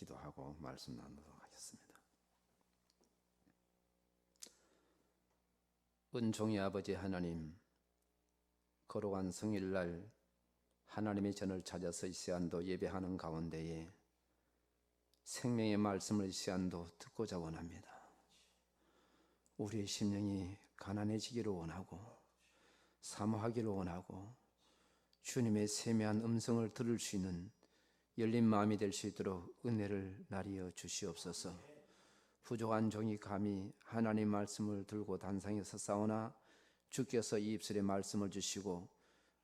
기도하고 말씀 나누도록 하겠습니다. 은총의 아버지 하나님, 거룩한 성일날 하나님의 전을 찾아서 이 시간도 예배하는 가운데에 생명의 말씀을 이 시간도 듣고자 원합니다. 우리의 심령이 가난해지기를 원하고 사모하기를 원하고 주님의 세미한 음성을 들을 수 있는 열린 마음이 될 수 있도록 은혜를 나리어 주시옵소서. 부족한 종이 감히 하나님 말씀을 들고 단상에서 싸우나 주께서 이 입술에 말씀을 주시고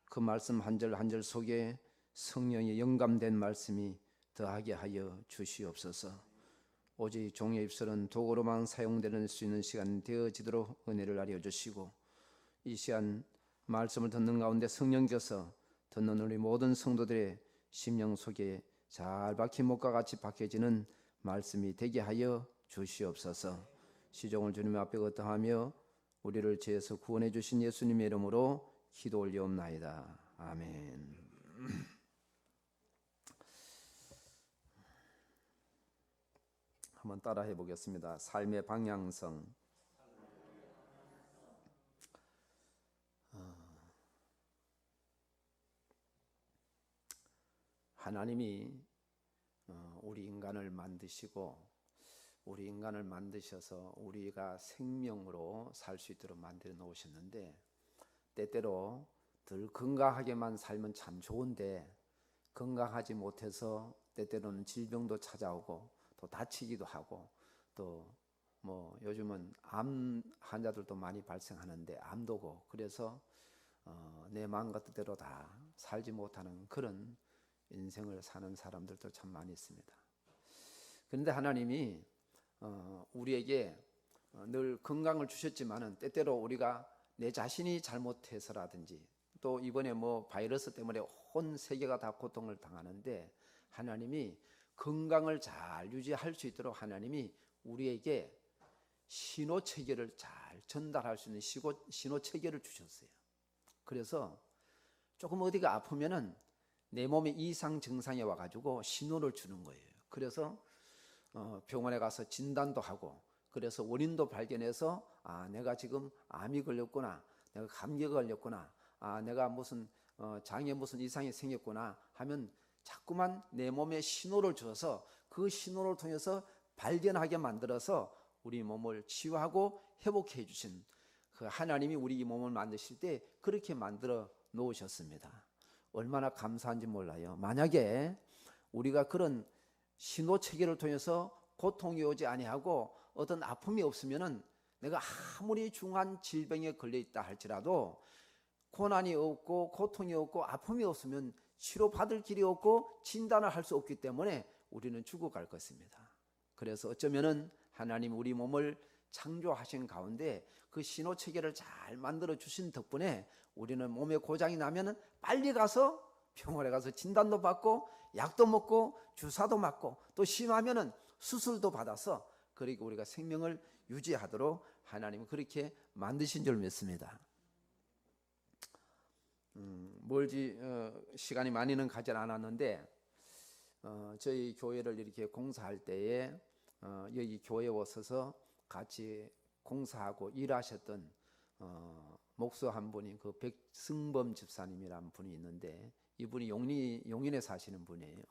그 말씀 한 절 한 절 속에 성령의 영감된 말씀이 더하게 하여 주시옵소서. 오직 종의 입술은 도구로만 사용되는 수 있는 시간 되어지도록 은혜를 나리어 주시고 이 시간 말씀을 듣는 가운데 성령께서 듣는 우리 모든 성도들의 심령 속에 잘 박힌 못과 같이 박혀지는 말씀이 되게 하여 주시옵소서. 시종을 주님 앞에 거떠하며 우리를 죄에서 구원해 주신 예수님의 이름으로 기도 올리옵나이다. 아멘. 한번 따라해 보겠습니다. 삶의 방향성. 하나님이 우리 인간을 만드시고 우리 인간을 만드셔서 우리가 생명으로 살 수 있도록 만들어 놓으셨는데 때때로 늘 건강하게만 살면 참 좋은데 건강하지 못해서 때때로는 질병도 찾아오고 또 다치기도 하고 또 뭐 요즘은 암 환자들도 많이 발생하는데 암도고 그래서 내 마음 같은 대로 다 살지 못하는 그런 인생을 사는 사람들도 참 많이 있습니다. 그런데 하나님이 우리에게 늘 건강을 주셨지만은 때때로 우리가 내 자신이 잘못해서라든지 또 이번에 뭐 바이러스 때문에 온 세계가 다 고통을 당하는데 하나님이 건강을 잘 유지할 수 있도록 하나님이 우리에게 신호 체계를 잘 전달할 수 있는 신호 체계를 주셨어요. 그래서 조금 어디가 아프면은 내 몸에 이상 증상이 와가지고 신호를 주는 거예요. 그래서 병원에 가서 진단도 하고 그래서 원인도 발견해서 내가 지금 암이 걸렸구나, 내가 감기가 걸렸구나, 내가 무슨 장에 무슨 이상이 생겼구나 하면 자꾸만 내 몸에 신호를 줘서 그 신호를 통해서 발견하게 만들어서 우리 몸을 치유하고 회복해 주신 그 하나님이 우리 이 몸을 만드실 때 그렇게 만들어 놓으셨습니다. 얼마나 감사한지 몰라요. 만약에 우리가 그런 신호 체계를 통해서 고통이 오지 아니하고 어떤 아픔이 없으면은 내가 아무리 중한 질병에 걸려 있다 할지라도 고난이 없고 고통이 없고 아픔이 없으면 치료받을 길이 없고 진단을 할 수 없기 때문에 우리는 죽어갈 것입니다. 그래서 어쩌면은 하나님 우리 몸을 창조하신 가운데 그 신호 체계를 잘 만들어 주신 덕분에 우리는 몸에 고장이 나면은 빨리 가서 병원에 가서 진단도 받고 약도 먹고 주사도 맞고 또 심하면은 수술도 받아서 그리고 우리가 생명을 유지하도록 하나님은 그렇게 만드신 줄 믿습니다. 시간이 많이는 가지 않았는데 저희 교회를 이렇게 공사할 때에 여기 교회에 오셔서 같이 공사하고 일하셨던 목사 한 분이 그 백승범 집사님이라는 분이 있는데 이분이 용인에 사시는 분이에요.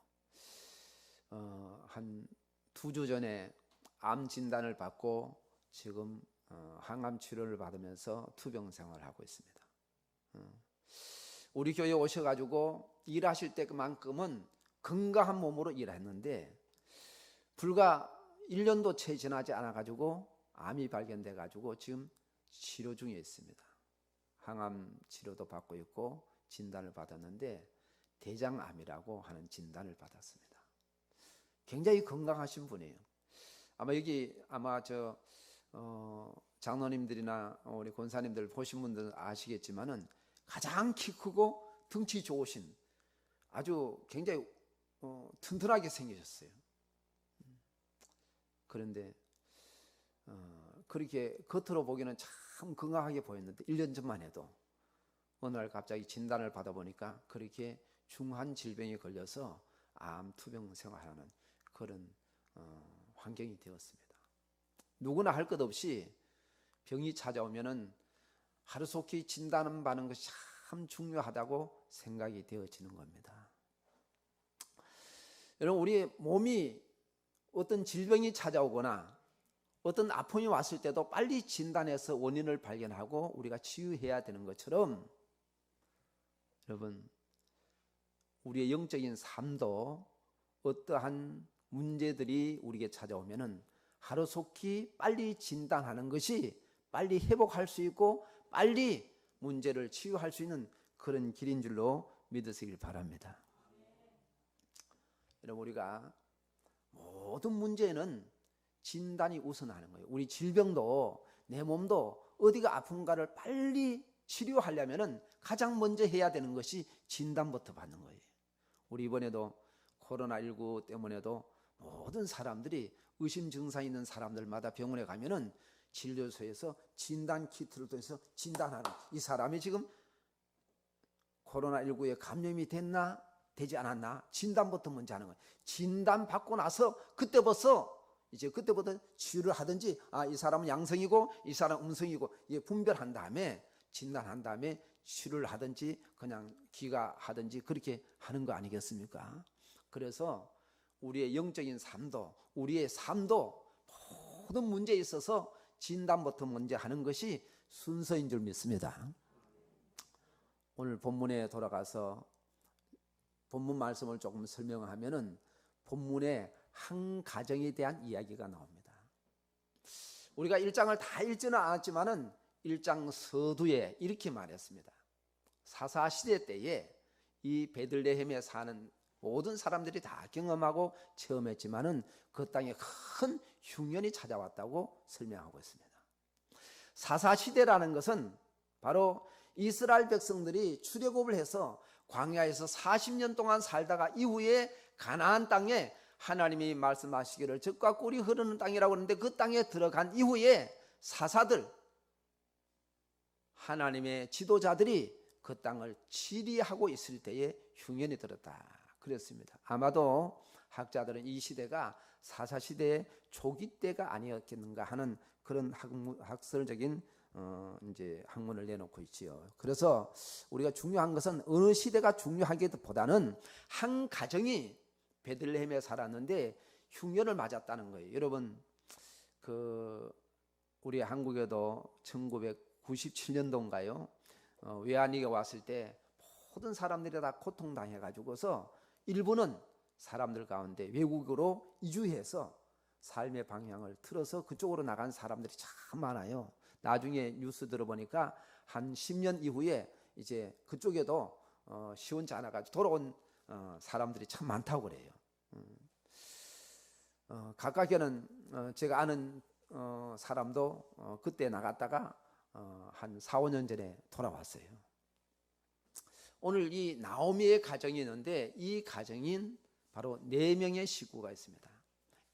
한 2주 전에 암 진단을 받고 지금 항암 치료를 받으면서 투병 생활을 하고 있습니다. 우리 교회에 오셔가지고 일하실 때만큼은 건강한 몸으로 일했는데 불과 1년도 채 지나지 않아가지고 암이 발견돼가지고 지금 치료 중에 있습니다. 항암 치료도 받고 있고 진단을 받았는데 대장암이라고 하는 진단을 받았습니다. 굉장히 건강하신 분이에요. 아마 장로님들이나 우리 권사님들 보신 분들은 아시겠지만은 가장 키 크고 덩치 좋으신 아주 굉장히 튼튼하게 생기셨어요. 그런데 그렇게 겉으로 보기에는 참 건강하게 보였는데 1년 전만 해도 어느 날 갑자기 진단을 받아보니까 그렇게 중한 질병에 걸려서 암 투병 생활하는 그런 환경이 되었습니다. 누구나 할 것 없이 병이 찾아오면은 하루속히 진단받는 것이 참 중요하다고 생각이 되어지는 겁니다. 여러분, 우리 몸이 어떤 질병이 찾아오거나 어떤 아픔이 왔을 때도 빨리 진단해서 원인을 발견하고 우리가 치유해야 되는 것처럼, 여러분, 우리의 영적인 삶도 어떠한 문제들이 우리에게 찾아오면은 하루속히 빨리 진단하는 것이 빨리 회복할 수 있고 빨리 문제를 치유할 수 있는 그런 길인 줄로 믿으시길 바랍니다. 여러분, 우리가 모든 문제는 진단이 우선하는 거예요. 우리 질병도 내 몸도 어디가 아픈가를 빨리 치료하려면은 가장 먼저 해야 되는 것이 진단부터 받는 거예요. 우리 이번에도 코로나19 때문에도 모든 사람들이 의심 증상이 있는 사람들마다 병원에 가면은 진료소에서 진단 키트를 통해서 진단하는, 이 사람이 지금 코로나19에 감염이 됐나 되지 않았나 진단부터 먼저 하는 거예요. 진단 받고 나서 그때부터 치유를 하든지, 이 사람은 양성이고 이 사람은 음성이고 분별한 다음에 진단한 다음에 치료를 하든지 그냥 기가하든지 그렇게 하는 거 아니겠습니까? 그래서 우리의 영적인 삶도 우리의 삶도 모든 문제에 있어서 진단부터 먼저 하는 것이 순서인 줄 믿습니다. 오늘 본문에 돌아가서 본문 말씀을 조금 설명하면은 본문에 한 가정에 대한 이야기가 나옵니다. 우리가 1장을 다 읽지는 않았지만은 1장 서두에 이렇게 말했습니다. 사사시대 때에 이 베들레헴에 사는 모든 사람들이 다 경험하고 체험했지만은 그 땅에 큰 흉년이 찾아왔다고 설명하고 있습니다. 사사시대라는 것은 바로 이스라엘 백성들이 출애굽을 해서 광야에서 40년 동안 살다가 이후에 가나안 땅에 하나님이 말씀하시기를 젖과 꿀이 흐르는 땅이라고 하는데 그 땅에 들어간 이후에 사사들, 하나님의 지도자들이 그 땅을 치리하고 있을 때에 흉년이 들었다 그랬습니다. 아마도 학자들은 이 시대가 사사시대의 초기 때가 아니었겠는가 하는 그런 학설적인 이제 학문을 내놓고 있지요. 그래서 우리가 중요한 것은 어느 시대가 중요하기보다는 한 가정이 베들레헴에 살았는데 흉년을 맞았다는 거예요. 여러분, 우리 한국에도 1997년도인가요? 외환위기가 왔을 때 모든 사람들이 다 고통당해가지고서 일부는 사람들 가운데 외국으로 이주해서 삶의 방향을 틀어서 그쪽으로 나간 사람들이 참 많아요. 나중에 뉴스 들어보니까 한 10년 이후에 이제 그쪽에도 시원치 않아가지고 돌아온 사람들이 참 많다고 그래요. 가까이는 제가 아는 사람도 그때 나갔다가 한 4, 5년 전에 돌아왔어요. 오늘 이 나오미의 가정이 있는데 이 가정인 바로 4명의 식구가 있습니다.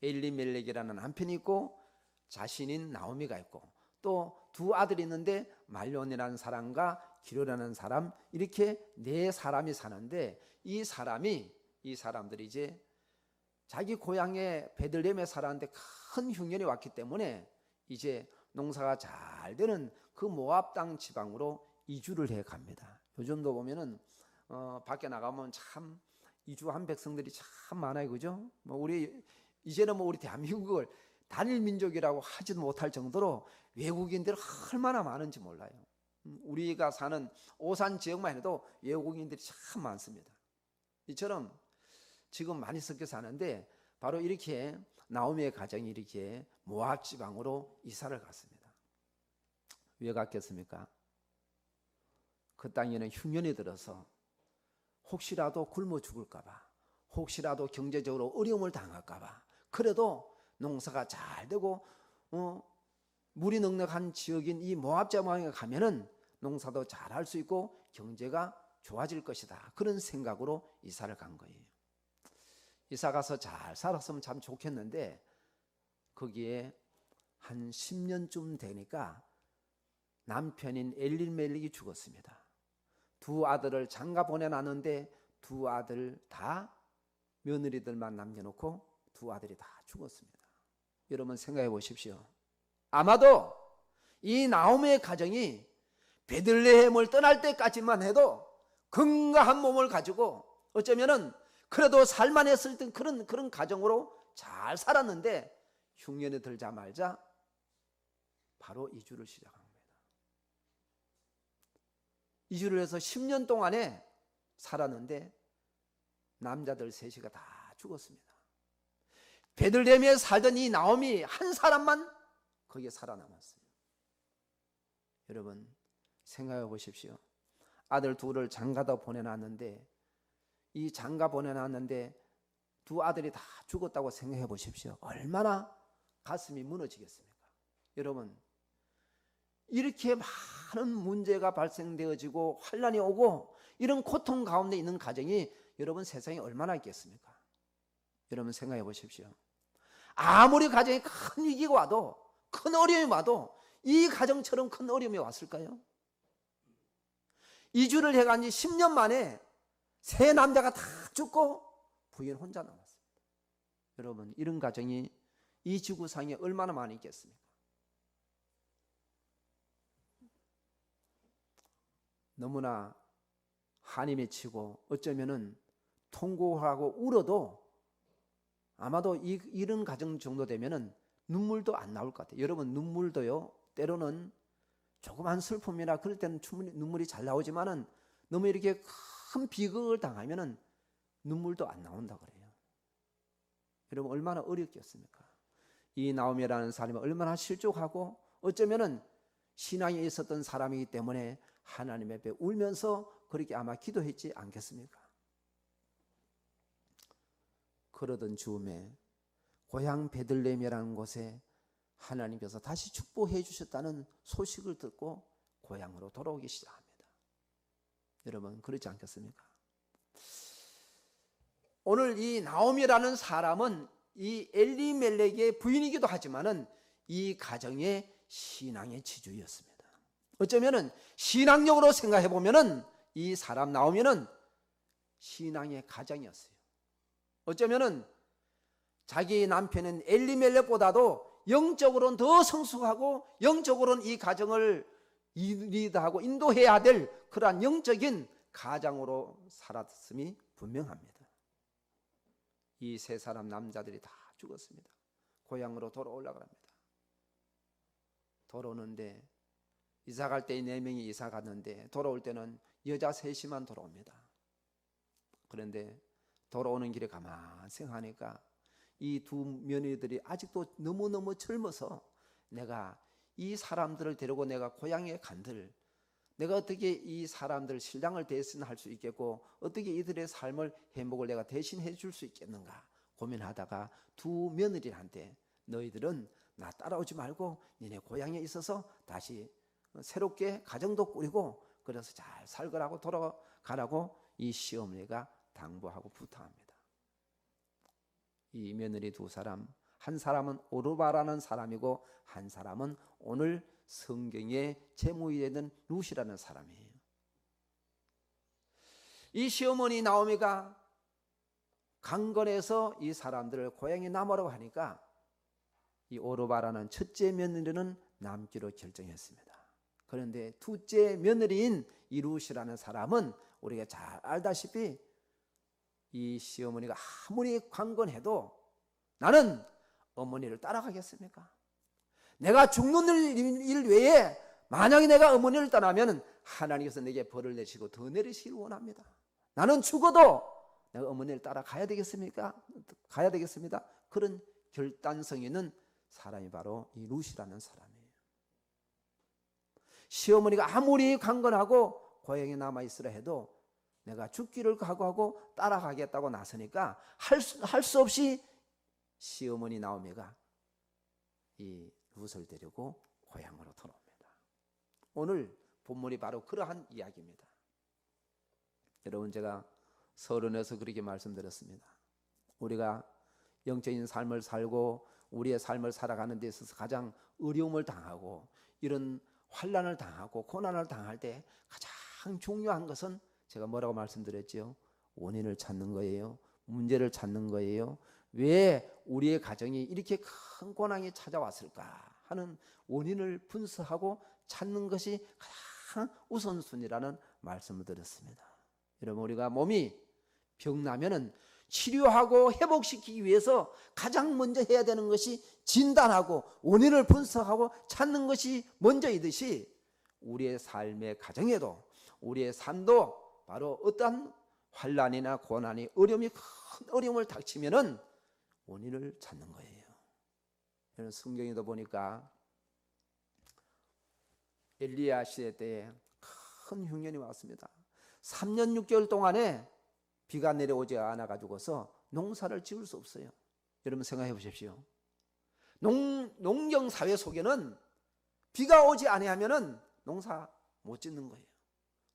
엘리멜렉이라는 남편이 있고 자신인 나오미가 있고 또 2 아들이 있는데 말론이라는 사람과 기료라는 사람, 이렇게 4사람이 사는데 이 사람들이 이제 자기 고향의 베들레헴에 살았는데 큰 흉년이 왔기 때문에 이제 농사가 잘 되는 그 모압 땅 지방으로 이주를 해 갑니다. 요즘도 보면은 밖에 나가면 참 이주한 백성들이 참 많아요, 그죠? 이제는 우리 대한민국을 단일 민족이라고 하지도 못할 정도로 외국인들이 얼마나 많은지 몰라요. 우리가 사는 오산 지역만 해도 외국인들이 참 많습니다. 이처럼 지금 많이 섞여 사는데 바로 이렇게 나오미의 가정이 이렇게 모압 지방으로 이사를 갔습니다. 왜 갔겠습니까? 그 땅에는 흉년이 들어서 혹시라도 굶어 죽을까 봐, 혹시라도 경제적으로 어려움을 당할까 봐, 그래도 농사가 잘 되고 물이 넉넉한 지역인 이 모압 지방에 가면은 농사도 잘 할 수 있고 경제가 좋아질 것이다, 그런 생각으로 이사를 간 거예요. 이사 가서 잘 살았으면 참 좋겠는데 거기에 한 10년쯤 되니까 남편인 엘리멜렉이 죽었습니다. 2 아들을 장가 보내놨는데 2 아들 다 며느리들만 남겨놓고 2 아들이 다 죽었습니다. 여러분 생각해 보십시오. 아마도 이 나오미의 가정이 베들레헴을 떠날 때까지만 해도 건강한 몸을 가지고 어쩌면은 그래도 살만했을 때 그런 가정으로 잘 살았는데 흉년에 들자마자 바로 이주를 시작합니다. 이주를 해서 10년 동안에 살았는데 남자들 셋이가 다 죽었습니다. 베들레헴에 살던 이 나오미 한 사람만 거기에 살아남았어요. 여러분 생각해 보십시오. 아들 둘을 장가다 보내놨는데 이 장가 보내놨는데 두 아들이 다 죽었다고 생각해 보십시오. 얼마나 가슴이 무너지겠습니까? 여러분 이렇게 많은 문제가 발생되어지고 환난이 오고 이런 고통 가운데 있는 가정이 여러분 세상에 얼마나 있겠습니까? 여러분 생각해 보십시오. 아무리 가정에 큰 위기가 와도 큰 어려움이 와도 이 가정처럼 큰 어려움이 왔을까요? 이주를 해간 지 10년 만에 세 남자가 다 죽고 부인 혼자 남았습니다. 여러분 이런 가정이 이 지구상에 얼마나 많이 있겠습니까? 너무나 한이 맺히고 어쩌면은 통곡하고 울어도 아마도 이런 가정 정도 되면은 눈물도 안 나올 것 같아요. 여러분 눈물도요 때로는 조그만 슬픔이나 그럴 때는 눈물이 잘 나오지만은 너무 이렇게 큰 비극을 당하면은 눈물도 안 나온다 그래요. 여러분 얼마나 어렵겠습니까? 이 나오미라는 사람이 얼마나 실족하고 어쩌면은 신앙에 있었던 사람이기 때문에 하나님 앞에 울면서 그렇게 아마 기도했지 않겠습니까? 그러던 즈음에 고향 베들레헴이라는 곳에 하나님께서 다시 축복해 주셨다는 소식을 듣고 고향으로 돌아오기 시작합니다. 여러분 그렇지 않겠습니까? 오늘 이 나오미라는 사람은 이 엘리멜렉의 부인이기도 하지만은 이 가정의 신앙의 지주였습니다. 어쩌면은 신앙적으로 생각해 보면은 이 사람 나오미는 신앙의 가장이었어요. 어쩌면은 자기 남편은 엘리멜렉보다도 영적으로는 더 성숙하고 영적으로는 이 가정을 리드하고 인도해야 될 그러한 영적인 가장으로 살았음이 분명합니다. 이 세 사람 남자들이 다 죽었습니다. 고향으로 돌아오려고 합니다. 돌아오는데 이사 갈 때 4명이 이사 갔는데 돌아올 때는 여자 3이만 돌아옵니다. 그런데 돌아오는 길에 가만 생각하니까 이 두 며느리들이 아직도 너무너무 젊어서 내가 이 사람들을 데리고 내가 고향에 간들 내가 어떻게 이 사람들 신랑을 대신할 수 있겠고 어떻게 이들의 삶을 행복을 내가 대신해 줄 수 있겠는가 고민하다가 두 며느리한테 너희들은 나 따라오지 말고 니네 고향에 있어서 다시 새롭게 가정도 꾸리고 그래서 잘 살거라고 돌아가라고 이 시어머니가 당부하고 부탁합니다. 이 며느리 두 사람, 한 사람은 오르바라는 사람이고 한 사람은 오늘 성경에 제목이 되는 룻이라는 사람이에요. 이 시어머니 나오미가 강건해서 이 사람들을 고향에 남으라고 하니까 이 오르바라는 첫째 며느리는 남기로 결정했습니다. 그런데 둘째 며느리인 이 룻이라는 사람은 우리가 잘 알다시피 이 시어머니가 아무리 강건해도 나는 어머니를 따라가겠습니까? 내가 죽는 일 외에 만약에 내가 어머니를 떠나면 하나님께서 내게 벌을 내시고 더 내리시길 원합니다. 나는 죽어도 내가 어머니를 따라가야 되겠습니까? 가야 되겠습니다. 그런 결단성 있는 사람이 바로 이 룻이라는 사람이에요. 시어머니가 아무리 강건하고 고향에 남아있으라 해도 내가 죽기를 각오하고 따라가겠다고 나서니까 할 수 없이 시어머니 나오미가 이 룻을 데리고 고향으로 돌아옵니다. 오늘 본문이 바로 그러한 이야기입니다. 여러분 제가 서론에서 그렇게 말씀드렸습니다. 우리가 영적인 삶을 살고 우리의 삶을 살아가는 데 있어서 가장 어려움을 당하고 이런 환난을 당하고 고난을 당할 때 가장 중요한 것은 제가 뭐라고 말씀드렸죠? 원인을 찾는 거예요. 문제를 찾는 거예요. 왜 우리의 가정이 이렇게 큰 고난이 찾아왔을까 하는 원인을 분석하고 찾는 것이 가장 우선순위라는 말씀을 드렸습니다. 여러분, 우리가 몸이 병나면은 치료하고 회복시키기 위해서 가장 먼저 해야 되는 것이 진단하고 원인을 분석하고 찾는 것이 먼저이듯이 우리의 삶의 가정에도, 우리의 삶도 바로 어떠한 환난이나 고난이, 어려움이, 큰 어려움을 닥치면은 원인을 찾는 거예요. 저는 성경에도 보니까 엘리야 시대 때에 큰 흉년이 왔습니다. 3년 6개월 동안에 비가 내려오지 않아 가지고서 농사를 지을 수 없어요. 여러분 생각해 보십시오. 농경 사회 속에는 비가 오지 아니하면은 농사 못 짓는 거예요.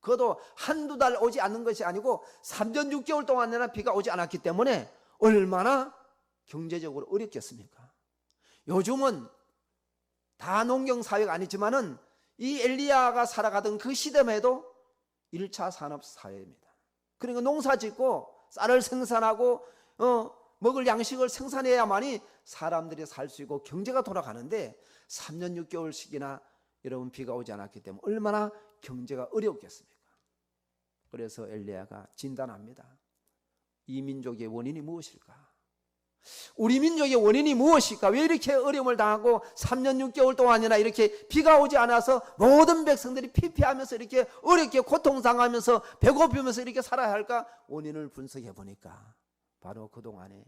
그것도 한두 달 오지 않는 것이 아니고 3년 6개월 동안이나 비가 오지 않았기 때문에 얼마나 경제적으로 어렵겠습니까? 요즘은 다 농경 사회가 아니지만은 이 엘리야가 살아가던 그 시대만 해도 1차 산업 사회입니다. 그러니까 농사 짓고 쌀을 생산하고 먹을 양식을 생산해야만이 사람들이 살 수 있고 경제가 돌아가는데 3년 6개월씩이나 여러분 비가 오지 않았기 때문에 얼마나 경제가 어렵겠습니까? 그래서 엘리야가 진단합니다. 이 민족의 원인이 무엇일까? 우리 민족의 원인이 무엇일까? 왜 이렇게 어려움을 당하고 3년 6개월 동안이나 이렇게 비가 오지 않아서 모든 백성들이 피폐하면서 이렇게 어렵게 고통당하면서 배고프면서 이렇게 살아야 할까? 원인을 분석해 보니까 바로 그동안에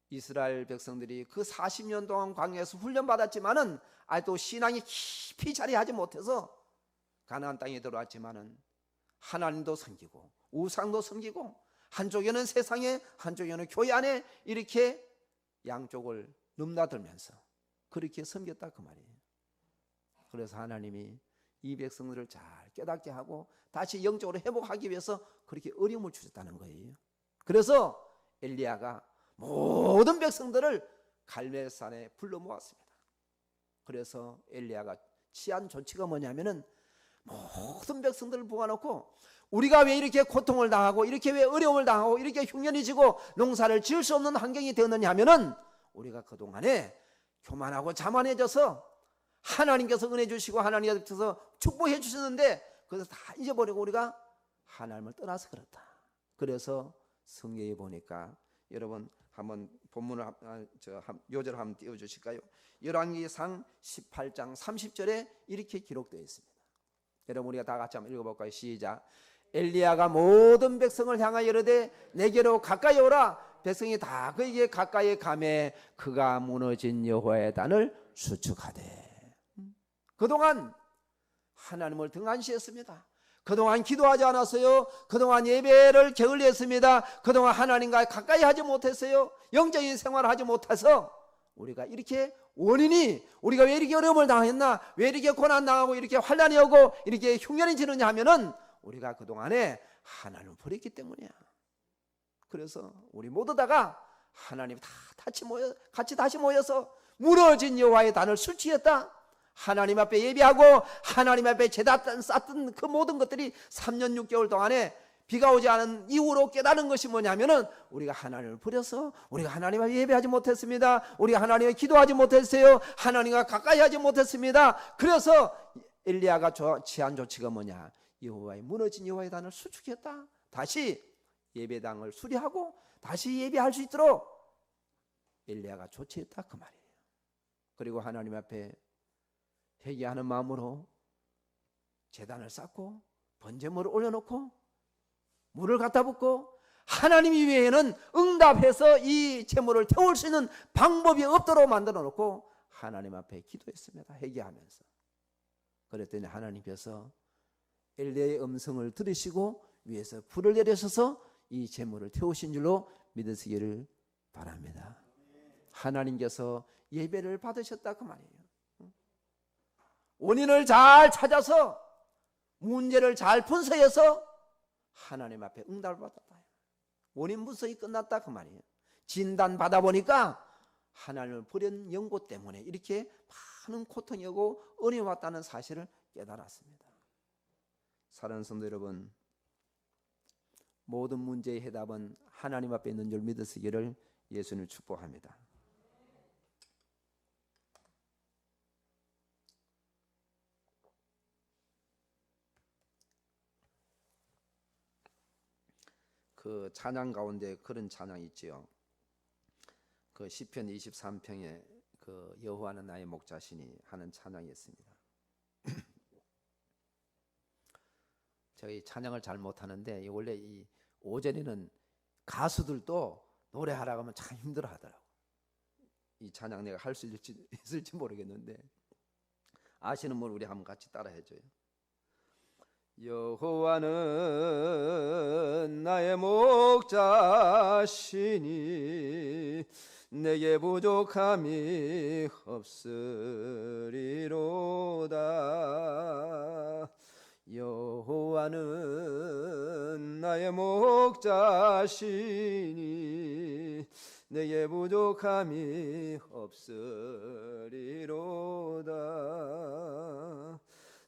이스라엘 백성들이 그 40년 동안 광야에서 훈련받았지만은 아직도 신앙이 깊이 자리하지 못해서 가나안 땅에 들어왔지만은 하나님도 섬기고 우상도 섬기고 한쪽에는 세상에 한쪽에는 교회 안에 이렇게 양쪽을 넘나들면서 그렇게 섬겼다 그 말이에요. 그래서 하나님이 이 백성들을 잘 깨닫게 하고 다시 영적으로 회복하기 위해서 그렇게 어려움을 주셨다는 거예요. 그래서 엘리야가 모든 백성들을 갈멜산에 불러 모았습니다. 그래서 엘리야가 취한 조치가 뭐냐면은 모든 백성들을 모아놓고 우리가 왜 이렇게 고통을 당하고 이렇게 왜 어려움을 당하고 이렇게 흉년이 지고 농사를 지을 수 없는 환경이 되었느냐 하면은 우리가 그동안에 교만하고 자만해져서 하나님께서 은혜 주시고 하나님께서 축복해 주셨는데 그래서 다 잊어버리고 우리가 하나님을 떠나서 그렇다. 그래서 성경에 보니까 여러분 한번 본문을 요절 한번 띄워주실까요? 열왕기상 18장 30절에 이렇게 기록되어 있습니다. 여러분 우리가 다 같이 한번 읽어볼까요? 시작. 엘리야가 모든 백성을 향하여 이르되 내게로 가까이 오라. 백성이 다 그에게 가까이 가매 그가 무너진 여호와의 단을 수축하되. 그동안 하나님을 등한시했습니다. 그동안 기도하지 않았어요. 그동안 예배를 게을리했습니다. 그동안 하나님과 가까이 하지 못했어요. 영적인 생활을 하지 못해서 우리가 이렇게 원인이 우리가 왜 이렇게 어려움을 당했나, 왜 이렇게 고난당하고 이렇게 환난이 오고 이렇게 흉년이 지느냐 하면은 우리가 그동안에 하나님을 버렸기 때문이야. 그래서 우리 모두 다가 하나님 다 같이 다시 모여서 무너진 여호와의 단을 수치했다. 하나님 앞에 예배하고 하나님 앞에 제단 쌓던 그 모든 것들이 3년 6개월 동안에 비가 오지 않은 이후로 깨달은 것이 뭐냐면은 우리가 하나님을 버려서 우리가 하나님 앞에 예배하지 못했습니다. 우리가 하나님을 기도하지 못했어요. 하나님과 가까이 하지 못했습니다. 그래서 엘리야가 취한 조치가 뭐냐? 여호와의 무너진 여호와의 단을 수축했다. 다시 예배당을 수리하고 다시 예배할 수 있도록 엘리야가 조치했다 그 말이에요. 그리고 하나님 앞에 회개하는 마음으로 제단을 쌓고 번제물을 올려놓고 물을 갖다 붓고 하나님 이외에는 응답해서 이 제물을 태울 수 있는 방법이 없도록 만들어 놓고 하나님 앞에 기도했습니다. 회개하면서. 그랬더니 하나님께서 엘리야의 음성을 들으시고 위에서 불을 내려셔서 이 제물을 태우신 줄로 믿으시기를 바랍니다. 하나님께서 예배를 받으셨다 그 말이에요. 원인을 잘 찾아서 문제를 잘 분석해서 하나님 앞에 응답을 받았다. 원인 분석이 끝났다 그 말이에요. 진단 받아보니까 하나님을 버린 연고 때문에 이렇게 많은 고통이 오고 어려움이 왔다는 사실을 깨달았습니다. 사랑하는 성도 여러분, 모든 문제의 해답은 하나님 앞에 있는 줄 믿으시기를 예수님을 축복합니다. 그 찬양 가운데 그런 찬양이 있지요. 그 시편 23편에 그 여호와는 나의 목자시니 하는 찬양이 있습니다. 제가 이 찬양을 잘 못하는데 원래 이 오전에는 가수들도 노래하라고 하면 참 힘들어하더라고. 이 찬양 내가 할 수 있을지 모르겠는데 아시는 분 우리 한번 같이 따라해줘요. 여호와는 나의 목자시니 내게 부족함이 없으리로다. 여호와는 나의 목자시니 내게 부족함이 없으리로다.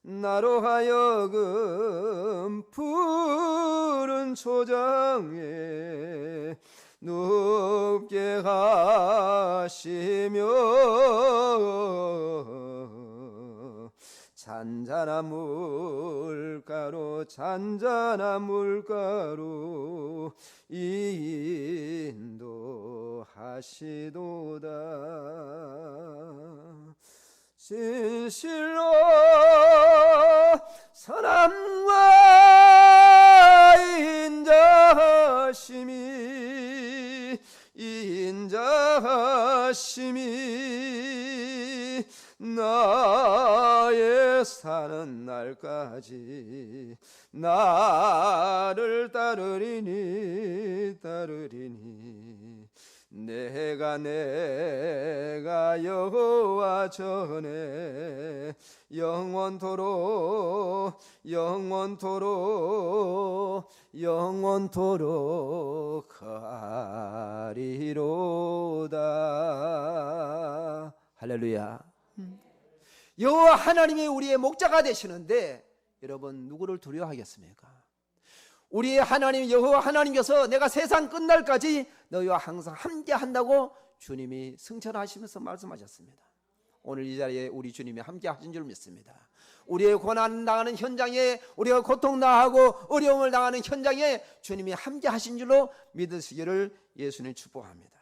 나로 하여금 푸른 초장에 눕게 하시며 잔잔한 물가로 인도하시도다. 진실로 선함과 인자하심이 나의 사는 날까지 나를 따르리니 내가 여호와 전에 영원토록 하리로다. 할렐루야. 여호와 하나님이 우리의 목자가 되시는데 여러분 누구를 두려워하겠습니까? 우리의 하나님 여호와 하나님께서 내가 세상 끝날까지 너희와 항상 함께 한다고 주님이 승천하시면서 말씀하셨습니다. 오늘 이 자리에 우리 주님이 함께 하신 줄 믿습니다. 우리의 고난 당하는 현장에, 우리가 고통 당하고 어려움을 당하는 현장에 주님이 함께 하신 줄로 믿으시기를 예수님 축복합니다.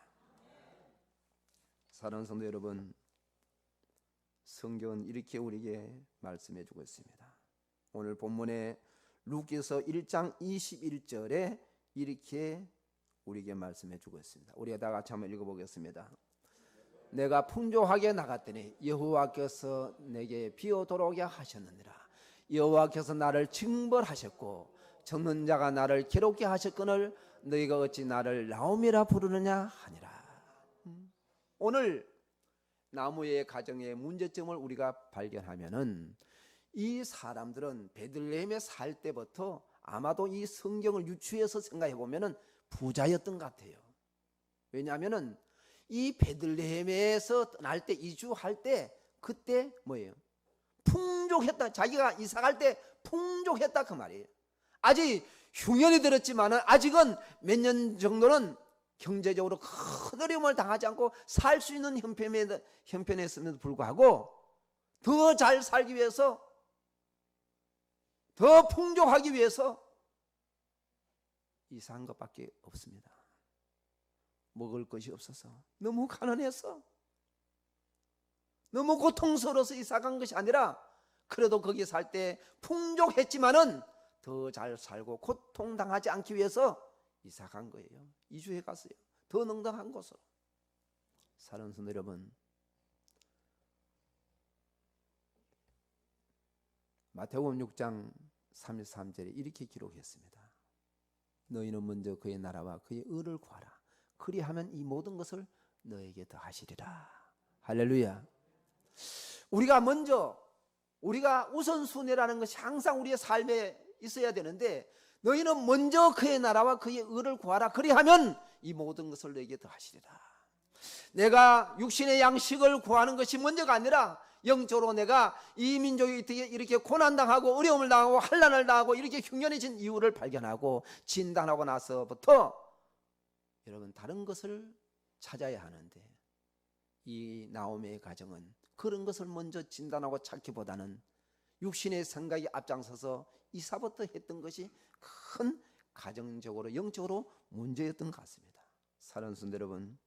사랑하는 성도 여러분, 성경은 이렇게 우리에게 말씀해 주고 있습니다. 오늘 본문에 루카서 1장 21절에 이렇게 우리에게 말씀해 주고 있습니다. 우리가 다 같이 한번 읽어보겠습니다. 내가 풍족하게 나갔더니 여호와께서 내게 비오도록 하셨느니라. 여호와께서 나를 징벌하셨고 적는 자가 나를 괴롭게 하셨거늘 너희가 어찌 나를 나옴이라 부르느냐 하니라. 오늘 나무의 가정의 문제점을 우리가 발견하면은 이 사람들은 베들레헴에 살 때부터 아마도 이 성경을 유추해서 생각해 보면은 부자였던 것 같아요. 왜냐하면은 이 베들레헴에서 떠날 때 이주할 때 그때 뭐예요? 풍족했다. 자기가 이사 갈 때 풍족했다 그 말이에요. 아직 흉년이 들었지만은 아직은 몇 년 정도는 경제적으로 큰 어려움을 당하지 않고 살 수 있는 형편에 있음에도 불구하고 더 잘 살기 위해서, 더 풍족하기 위해서 이사한 것밖에 없습니다. 먹을 것이 없어서, 너무 가난해서, 너무 고통스러워서 이사간 것이 아니라 그래도 거기 살 때 풍족했지만은 더 잘 살고 고통당하지 않기 위해서 이사간 거예요. 이주해 갔어요. 더 넉넉한 곳으로. 사랑하는 성도 여러분, 마태복음 6장 33절에 이렇게 기록했습니다. 너희는 먼저 그의 나라와 그의 의를 구하라. 그리하면 이 모든 것을 너에게 더하시리라. 할렐루야. 우리가 우선순위라는 것이 항상 우리의 삶에 있어야 되는데, 너희는 먼저 그의 나라와 그의 의를 구하라. 그리하면 이 모든 것을 너에게 더하시리라. 내가 육신의 양식을 구하는 것이 먼저가 아니라 영적으로 내가 이 민족이 이렇게 고난당하고 어려움을 당하고 환난을 당하고 이렇게 흉년해진 이유를 발견하고 진단하고 나서부터 여러분 다른 것을 찾아야 하는데 이 나오미의 가정은 그런 것을 먼저 진단하고 찾기보다는 육신의 생각이 앞장서서 이사부터 했던 것이 큰 가정적으로 영적으로 문제였던 것 같습니다. 사랑하는 성도 여러분,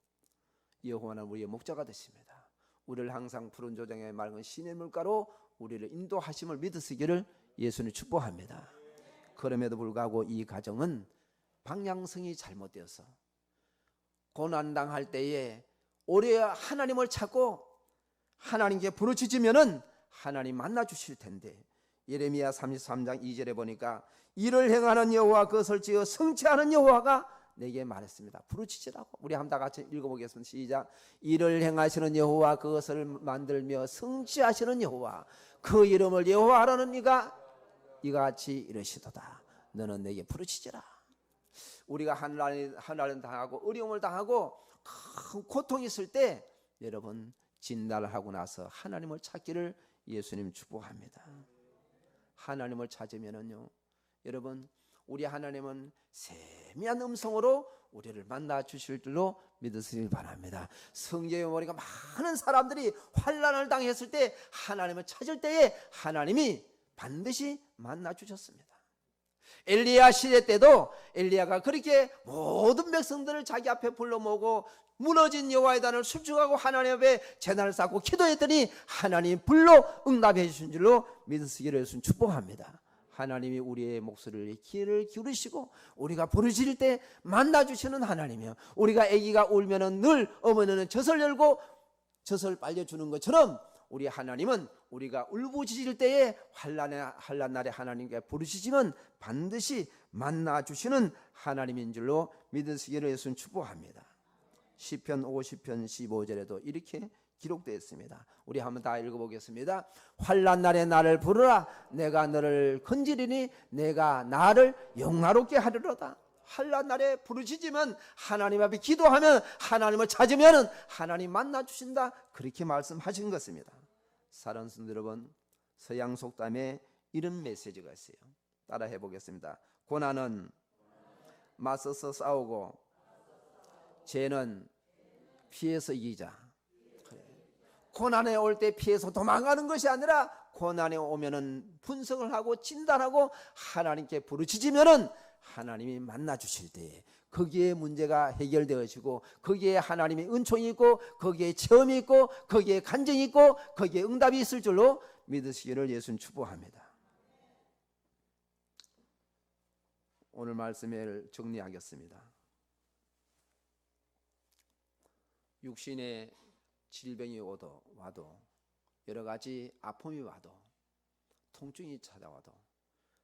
여호와는 우리의 목자가 되십니다. 우리를 항상 푸른 조정에 맑은 신의 물가로 우리를 인도하심을 믿으시기를 예수님 축복합니다. 그럼에도 불구하고 이 가정은 방향성이 잘못되어서 고난당할 때에 오래 하나님을 찾고 하나님께 부르짖으면은 하나님 만나 주실 텐데, 예레미야 33장 2절에 보니까 이를 행하는 여호와 그것을 지어 성취하는 여호와가 내게 말했습니다. 부르짖으라고. 우리 한번 다 같이 읽어보겠습니다. 시작. 이를 행하시는 여호와 그것을 만들며 성취하시는 여호와 그 이름을 여호와라는 이가 이와 같이 이르시도다. 너는 내게 부르짖으라. 우리가 하나님 당하고 어려움을 당하고 큰 고통이 있을 때 여러분 진단을 하고 나서 하나님을 찾기를 예수님 축복합니다. 하나님을 찾으면은요, 여러분 우리 하나님은 세미한 음성으로 우리를 만나 주실 줄로 믿으시기 바랍니다. 성경에 보니까 많은 사람들이 환난을 당했을 때 하나님을 찾을 때에 하나님이 반드시 만나 주셨습니다. 엘리야 시대 때도 엘리야가 그렇게 모든 백성들을 자기 앞에 불러 모으고 무너진 여호와의 단을 sub축하고 하나님 앞에 제단을 쌓고 기도했더니 하나님이 불러 응답해 주신 줄로 믿으시기를 예수님 축복합니다. 하나님이 우리의 목소리를 귀를 기울이시고 우리가 부르짖을 때 만나주시는 하나님이요, 우리가 아기가 울면은 늘 어머니는 젖을 열고 젖을 빨려주는 것처럼 우리 하나님은 우리가 울부짖을 때에 환난 날에 하나님께 부르짖으면 반드시 만나주시는 하나님인 줄로 믿으시기를 예수님 축복합니다. 시편 50편 15절에도 이렇게 기록되어 있습니다. 우리 한번 다 읽어보겠습니다. 환난 날에 나를 부르라. 내가 너를 건지리니 내가 나를 영화롭게 하리로다. 환난 날에 부르짖으면, 하나님 앞에 기도하면, 하나님을 찾으면 하나님 만나주신다. 그렇게 말씀하신 것입니다. 사랑하는 성도 여러분, 서양 속담에 이런 메시지가 있어요. 따라 해보겠습니다. 고난은 맞서서 싸우고 죄는 피해서 이기자. 고난에 올 때 피해서 도망가는 것이 아니라 고난에 오면은 분석을 하고 진단하고 하나님께 부르짖으면은 하나님이 만나 주실 때 거기에 문제가 해결되어지고 거기에 하나님의 은총이 있고 거기에 체험이 있고 거기에 간증이 있고 거기에 응답이 있을 줄로 믿으시기를 예수님 축복합니다. 오늘 말씀을 정리하겠습니다. 육신의 질병이 와도 여러 가지 아픔이 와도 통증이 찾아와도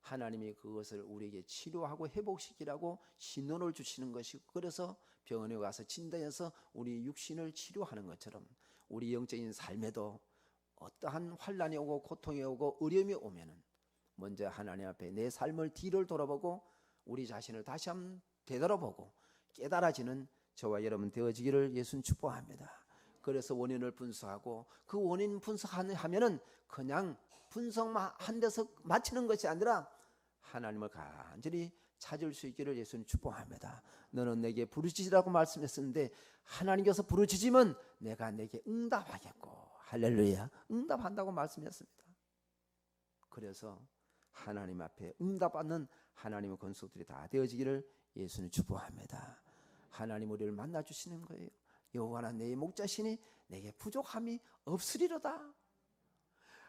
하나님이 그것을 우리에게 치료하고 회복시키라고 신호를 주시는 것이고, 그래서 병원에 가서 진단해서 우리 육신을 치료하는 것처럼 우리 영적인 삶에도 어떠한 환난이 오고 고통이 오고 어려움이 오면은 먼저 하나님 앞에 내 삶을 뒤를 돌아보고 우리 자신을 다시 한번 되돌아보고 깨달아지는 저와 여러분 되어지기를 예수님 축복합니다. 그래서 원인을 분석하고 그 원인 분석하면은 그냥 분석만 한 데서 마치는 것이 아니라 하나님을 간절히 찾을 수 있기를 예수님 축복합니다. 너는 내게 부르짖으라고 말씀했었는데 하나님께서 부르짖으면 내가 내게 응답하겠고, 할렐루야, 응답한다고 말씀했습니다. 그래서 하나님 앞에 응답받는 하나님의 권속들이 다 되어지기를 예수님 축복합니다. 하나님 우리를 만나주시는 거예요. 여호와는 내 목자시니 내게 부족함이 없으리로다.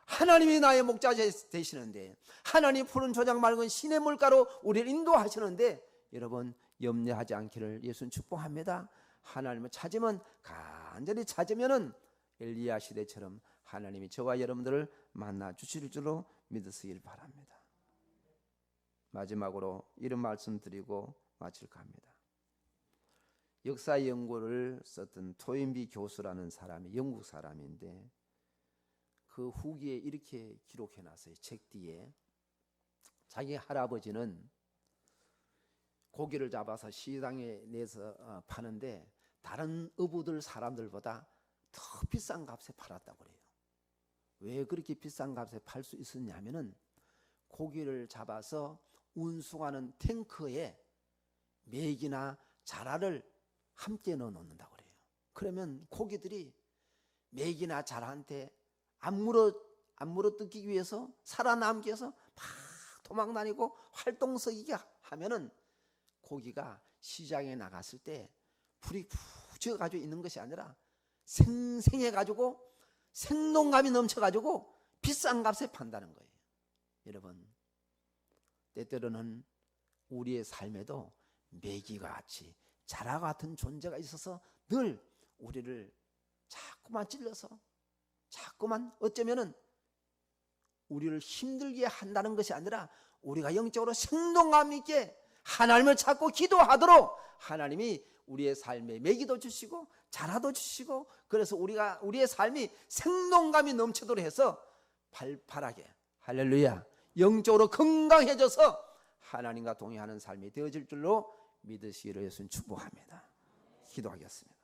하나님이 나의 목자 되시는데, 하나님 푸른 조장 맑은 신의 물가로 우리를 인도하시는데, 여러분 염려하지 않기를 예수님 축복합니다. 하나님을 찾으면, 간절히 찾으면은 엘리야 시대처럼 하나님이 저와 여러분들을 만나 주실 줄로 믿으시길 바랍니다. 마지막으로 이런 말씀 드리고 마칠까 합니다. 역사 연구를 썼던 토인비 교수라는 사람이 영국 사람인데, 그 후기에 이렇게 기록해놨어요. 책 뒤에 자기 할아버지는 고기를 잡아서 시장에 내서 파는데 다른 어부들 사람들보다 더 비싼 값에 팔았다고 그래요. 왜 그렇게 비싼 값에 팔 수 있었냐면은 고기를 잡아서 운송하는 탱크에 맥이나 자라를 함께 넣어 놓는다고 그래요. 그러면 고기들이 메기나 자라한테 안 물어뜯기기 위해서 살아남기 위해서 막 도망다니고 활동적이게 하면은 고기가 시장에 나갔을 때 불이 푹 지어가지고 있는 것이 아니라 생생해가지고 생동감이 넘쳐가지고 비싼 값에 판다는 거예요. 여러분, 때때로는 우리의 삶에도 메기와 같이 자라와 같은 존재가 있어서 늘 우리를 자꾸만 찔러서 자꾸만 어쩌면은 우리를 힘들게 한다는 것이 아니라 우리가 영적으로 생동감 있게 하나님을 찾고 기도하도록 하나님이 우리의 삶에 메기도 주시고 자라도 주시고, 그래서 우리의 삶이 생동감이 넘치도록 해서 발팔하게, 할렐루야, 영적으로 건강해져서 하나님과 동행하는 삶이 되어질 줄로 믿으시기를 예수님 축복합니다. 기도하겠습니다.